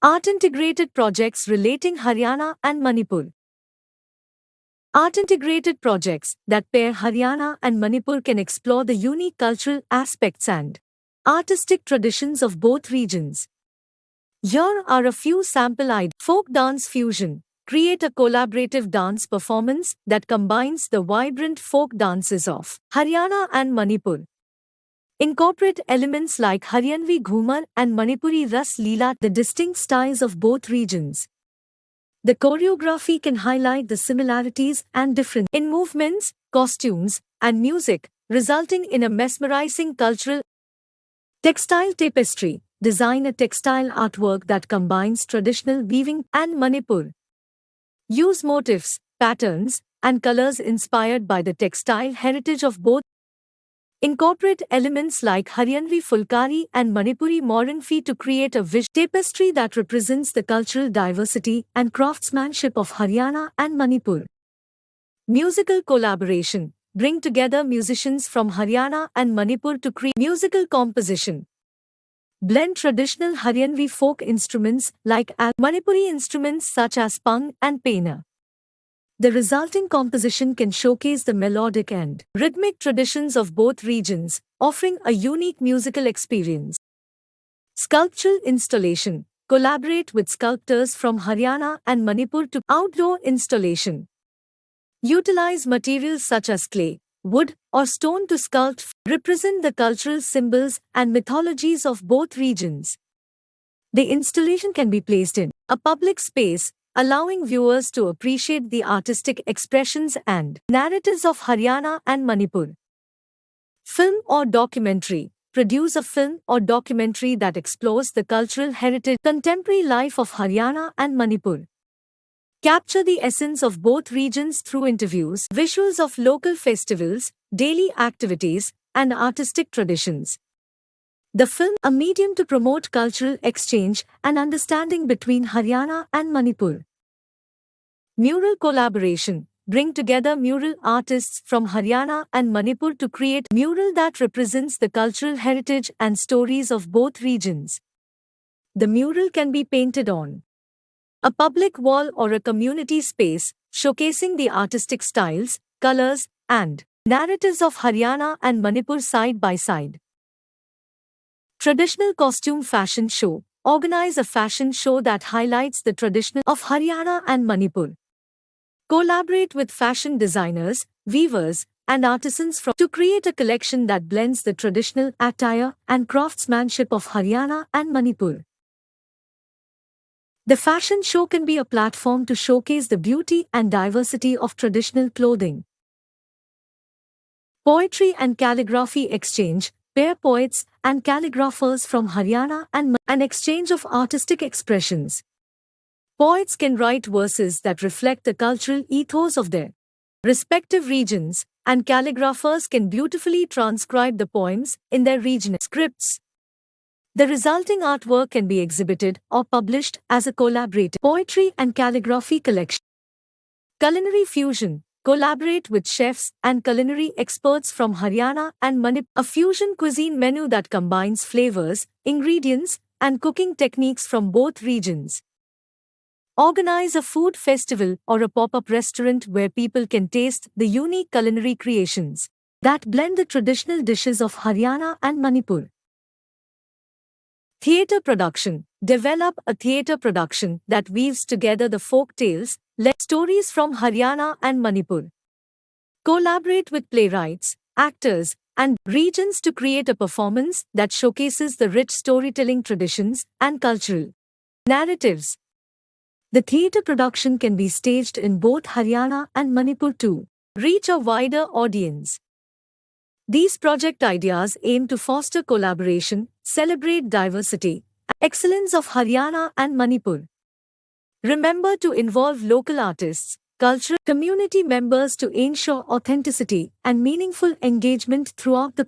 Art integrated projects relating Haryana and Manipur. Art integrated projects that pair Haryana and Manipur can explore the unique cultural aspects and artistic traditions of both regions. Here are a few sample ideas. Folk dance fusion. Create a collaborative dance performance that combines the vibrant folk dances of Haryana and Manipur. Incorporate elements like Haryanvi Ghumar and Manipuri Ras Leela, the distinct styles of both regions. The choreography can highlight the similarities and differences in movements, costumes, and music, resulting in a mesmerizing cultural textile tapestry. Design a textile artwork that combines traditional weaving and Manipur. Use motifs, patterns, and colors inspired by the textile heritage of both. Incorporate elements like Haryanvi Fulkari and Manipuri Moranfi to create a visual tapestry that represents the cultural diversity and craftsmanship of Haryana and Manipur. Musical collaboration. Bring together musicians from Haryana and Manipur to create musical composition. Blend traditional Haryanvi folk instruments like Manipuri instruments such as pang and pena. The resulting composition can showcase the melodic and rhythmic traditions of both regions, offering a unique musical experience. Sculptural installation. Collaborate with sculptors from Haryana and Manipur to outdoor installation. Utilize materials such as clay, wood, or stone to sculpt, represent the cultural symbols and mythologies of both regions. The installation can be placed in a public space, allowing viewers to appreciate the artistic expressions and narratives of Haryana and Manipur. Film or documentary. Produce a film or documentary that explores the cultural heritage, contemporary life of Haryana and Manipur. Capture the essence of both regions through interviews, visuals of local festivals, daily activities, and artistic traditions. The film, a medium to promote cultural exchange and understanding between Haryana and Manipur. Mural collaboration. Bring together mural artists from Haryana and Manipur to create a mural that represents the cultural heritage and stories of both regions. The mural can be painted on a public wall or a community space, showcasing the artistic styles, colors, and narratives of Haryana and Manipur side by side. Traditional costume fashion show. Organize a fashion show that highlights the traditional of Haryana and Manipur. Collaborate with fashion designers, weavers, and artisans to create a collection that blends the traditional attire and craftsmanship of Haryana and Manipur. The fashion show can be a platform to showcase the beauty and diversity of traditional clothing. Poetry and calligraphy exchange. Pair poets and calligraphers from Haryana and an exchange of artistic expressions. Poets can write verses that reflect the cultural ethos of their respective regions, and calligraphers can beautifully transcribe the poems in their regional scripts. The resulting artwork can be exhibited or published as a collaborative poetry and calligraphy collection. Culinary fusion. Collaborate with chefs and culinary experts from Haryana and Manipur. A fusion cuisine menu that combines flavors, ingredients, and cooking techniques from both regions. Organize a food festival or a pop-up restaurant where people can taste the unique culinary creations that blend the traditional dishes of Haryana and Manipur. Theatre production. Develop a theatre production that weaves together the folk tales, stories from Haryana and Manipur. Collaborate with playwrights, actors, and regions to create a performance that showcases the rich storytelling traditions and cultural narratives. The theatre production can be staged in both Haryana and Manipur to reach a wider audience. These project ideas aim to foster collaboration, celebrate diversity, and excellence of Haryana and Manipur. Remember to involve local artists, cultural community members to ensure authenticity and meaningful engagement throughout the